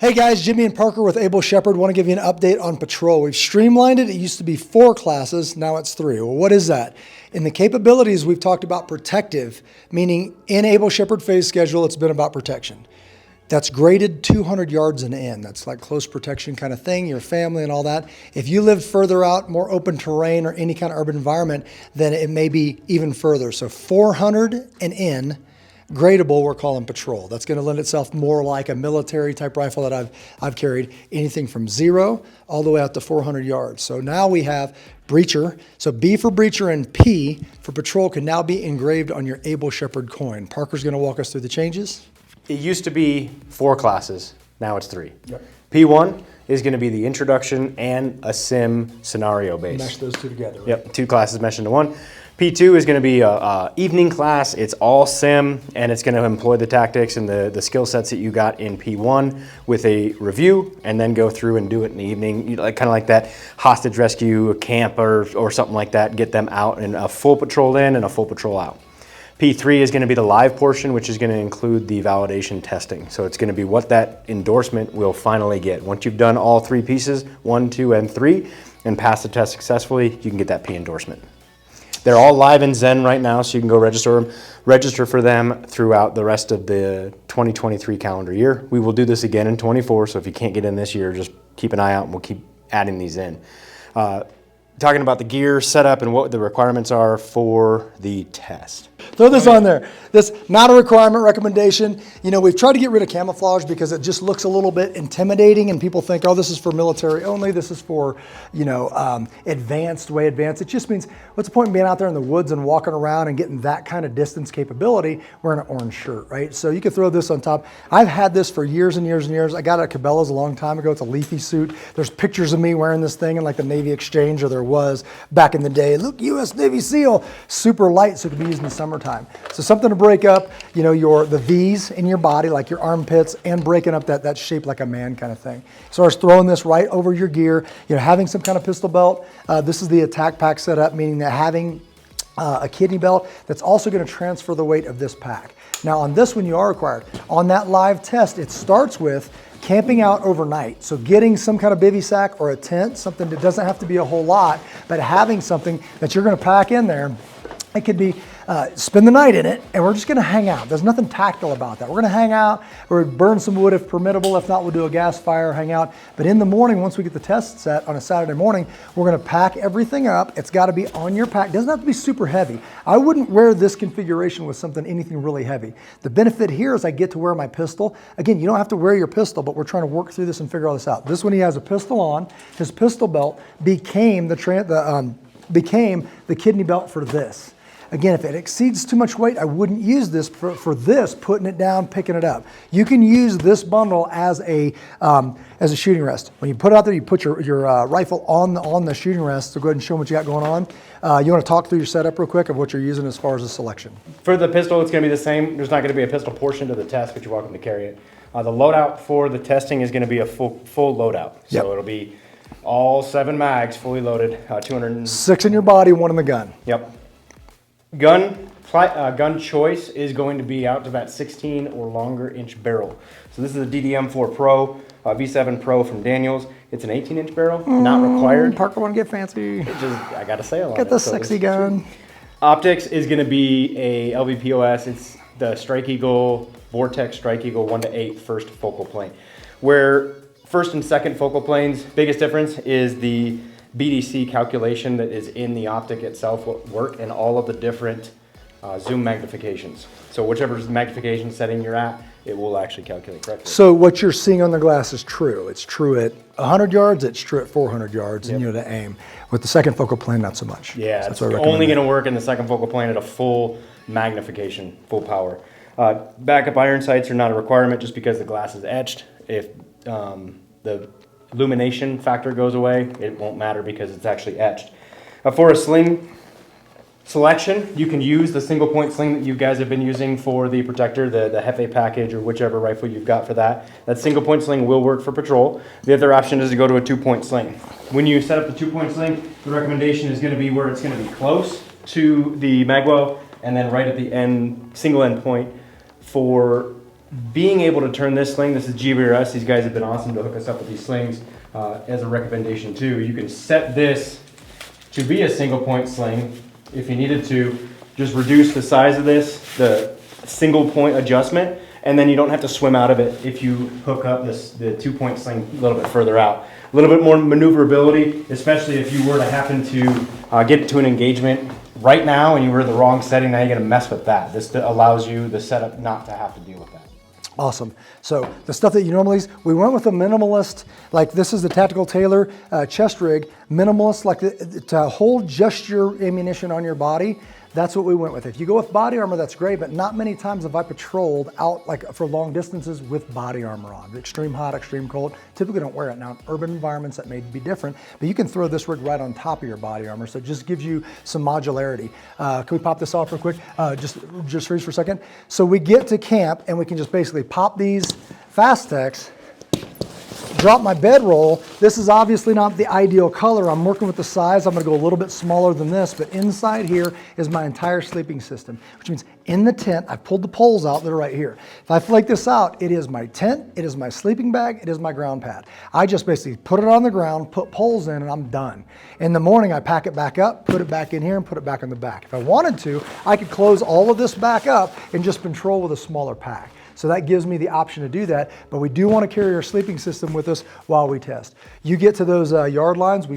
Hey guys, Jimmy and Parker with Able Shepherd want to give you an update on patrol. We've streamlined it. It used to be 4 classes, now it's 3. Well, what is that? In the capabilities, we've talked about protective, meaning in Able Shepherd phase schedule, it's been about protection. That's graded 200 yards and in. That's like close protection kind of thing, your family and all that. If you live further out, more open terrain or any kind of urban environment, then it may be even further. So 400 and in, gradable, we're calling patrol. That's going to lend itself more like a military type rifle that I've carried, anything from 0 all the way out to 400 yards. So now we have breacher. So B for breacher and P for patrol can now be engraved on your Able Shepherd coin. Parker's going to walk us through the changes. It used to be 4 classes, now it's 3. Yep. P1 is going to be the introduction and a sim scenario base. Mesh those two together. Right? Yep, 2 classes mesh into 1. P2 is going to be a evening class. It's all sim, and it's going to employ the tactics and the skill sets that you got in P1 with a review, and then go through and do it in the evening, kind of like that hostage rescue, a camp or something like that. Get them out and a full patrol in and a full patrol out. P3 is going to be the live portion, which is going to include the validation testing. So it's going to be what that endorsement will finally get. Once you've done all 3 pieces, 1, 2, and 3, and passed the test successfully, you can get that P endorsement. They're all live in Zen right now, so you can go register for them throughout the rest of the 2023 calendar year. We will do this again in 24, so if you can't get in this year, just keep an eye out and we'll keep adding these in. Talking about the gear setup and what the requirements are for the test. Throw this on there. This not a requirement, recommendation. You know, we've tried to get rid of camouflage because it just looks a little bit intimidating and people think, oh, this is for military only. This is for, you know, advanced, way advanced. It just means, what's the point in being out there in the woods and walking around and getting that kind of distance capability wearing an orange shirt, right? So you could throw this on top. I've had this for years and years and years. I got it at Cabela's a long time ago. It's a leafy suit. There's pictures of me wearing this thing in like the Navy Exchange, or there was back in the day. Look, U.S. Navy SEAL, super light, so it could be used in the summertime. So something to break up, you know, the V's in your body, like your armpits, and breaking up that shape like a man kind of thing. So as throwing this right over your gear, you know, having some kind of pistol belt. This is the attack pack setup, meaning that having a kidney belt that's also going to transfer the weight of this pack. Now on this one you are required. On that live test, it starts with camping out overnight. So getting some kind of bivy sack or a tent, something that doesn't have to be a whole lot, but having something that you're going to pack in there. It could be spend the night in it, and we're just going to hang out. There's nothing tactile about that. We're going to hang out, or burn some wood if permittable. If not, we'll do a gas fire, hang out. But in the morning, once we get the test set on a Saturday morning, we're going to pack everything up. It's got to be on your pack. It doesn't have to be super heavy. I wouldn't wear this configuration with anything really heavy. The benefit here is I get to wear my pistol. Again, you don't have to wear your pistol, but we're trying to work through this and figure all this out. This one, he has a pistol on. His pistol belt became the kidney belt for this. Again, if it exceeds too much weight, I wouldn't use this for this, putting it down, picking it up. You can use this bundle as a shooting rest. When you put it out there, you put your rifle on the shooting rest. So go ahead and show them what you got going on. You want to talk through your setup real quick of what you're using as far as the selection? For the pistol, it's going to be the same. There's not going to be a pistol portion to the test, but you're welcome to carry it. The loadout for the testing is going to be a full loadout. So Yep. It'll be all 7 mags fully loaded, 6 in your body, 1 in the gun. Yep. Gun choice is going to be out to that 16 or longer inch barrel. So this is a DDM4 Pro, V7 Pro from Daniels. It's an 18-inch barrel, not required. Parker want to get fancy. I got a sale on it. Get the sexy gun. Optics is going to be a LVPOS. It's the Strike Eagle, Vortex Strike Eagle 1:8 first focal plane. Where first and second focal planes, biggest difference is the BDC calculation that is in the optic itself will work in all of the different zoom magnifications. So whichever magnification setting you're at, it will actually calculate correctly. So what you're seeing on the glass is true. It's true at 100 yards, it's true at 400 yards, and you know, to aim. With the second focal plane, not so much. Yeah, so it's only going to work in the second focal plane at a full magnification, full power. Backup iron sights are not a requirement just because the glass is etched. If the illumination factor goes away, it won't matter because it's actually etched. For a sling selection, you can use the single point sling that you guys have been using for the protector, the Hefe package or whichever rifle you've got for that. That single point sling will work for patrol. The other option is to go to a 2-point sling. When you set up the 2-point sling, the recommendation is going to be where it's going to be close to the magwell and then right at the end, single end point for being able to turn this sling, this is GBRS, these guys have been awesome to hook us up with these slings as a recommendation too. You can set this to be a single point sling if you needed to. Just reduce the size of this, the single point adjustment, and then you don't have to swim out of it if you hook up the 2-point sling a little bit further out. A little bit more maneuverability, especially if you were to happen to get to an engagement right now and you were in the wrong setting, now you're gonna mess with that. This allows you, the setup, not to have to deal with that. Awesome. So the stuff that you normally use, we went with a minimalist, like this is the Tactical Tailor chest rig, minimalist, like to hold just your ammunition on your body. That's what we went with. If you go with body armor, that's great, but not many times have I patrolled out like for long distances with body armor on. Extreme hot, extreme cold, typically don't wear it. Now in urban environments that may be different, but you can throw this rig right on top of your body armor, so it just gives you some modularity. Can we pop this off real quick? Just freeze for a second. So we get to camp and we can just basically pop these Fastex, drop my bedroll. This is obviously not the ideal color. I'm working with the size. I'm gonna go a little bit smaller than this, but inside here is my entire sleeping system, which means in the tent, I've pulled the poles out that are right here. If I flake this out, it is my tent, it is my sleeping bag, it is my ground pad. I just basically put it on the ground, put poles in, and I'm done. In the morning, I pack it back up, put it back in here, and put it back on the back. If I wanted to, I could close all of this back up and just patrol with a smaller pack. So that gives me the option to do that, but we do want to carry our sleeping system with us while we test. You get to those yard lines, we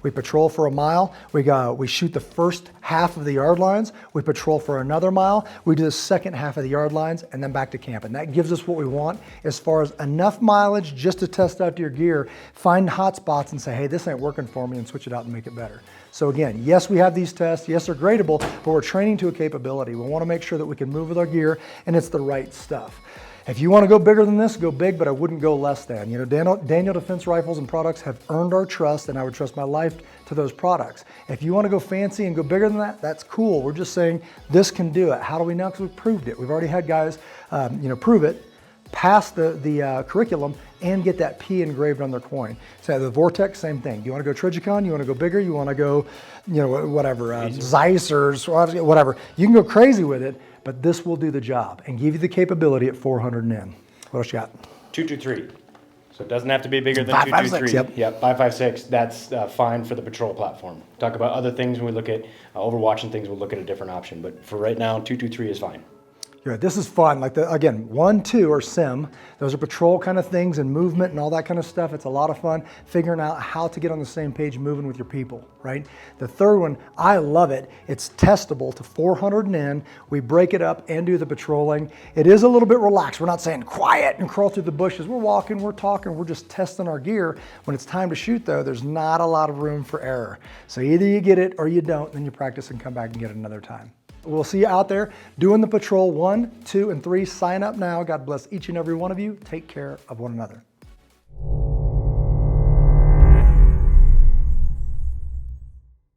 patrol for a mile, we shoot the first half of the yard lines, we patrol for another mile, we do the second half of the yard lines, and then back to camp. And that gives us what we want as far as enough mileage just to test out your gear, find hot spots and say, hey, this ain't working for me, and switch it out and make it better. So again, yes, we have these tests, yes, they're gradable, but we're training to a capability. We want to make sure that we can move with our gear and it's the right stuff. If you want to go bigger than this, go big, but I wouldn't go less than. You know, Daniel Defense Rifles and products have earned our trust, and I would trust my life to those products. If you want to go fancy and go bigger than that, that's cool. We're just saying this can do it. How do we know? Because we've proved it. We've already had guys, prove it, pass the curriculum, and get that P engraved on their coin. So the Vortex, same thing. You want to go Trigicon, you want to go bigger, you want to go, whatever, Zeiss or whatever. You can go crazy with it, but this will do the job and give you the capability at 400 N. What else you got? 223. So it doesn't have to be bigger than 5.56, 223. Yep, 5.56. That's fine for the patrol platform. Talk about other things when we look at Overwatch and things. We'll look at a different option, but for right now, 223 is fine. Good. This is fun. Like again, 1, 2 are sim. Those are patrol kind of things and movement and all that kind of stuff. It's a lot of fun figuring out how to get on the same page moving with your people, right? The third one, I love it. It's testable to 400 N. We break it up and do the patrolling. It is a little bit relaxed. We're not saying quiet and crawl through the bushes. We're walking, we're talking, we're just testing our gear. When it's time to shoot though, there's not a lot of room for error. So either you get it or you don't, then you practice and come back and get it another time. We'll see you out there doing the patrol 1, 2, and 3. Sign up now. God bless each and every one of you. Take care of one another.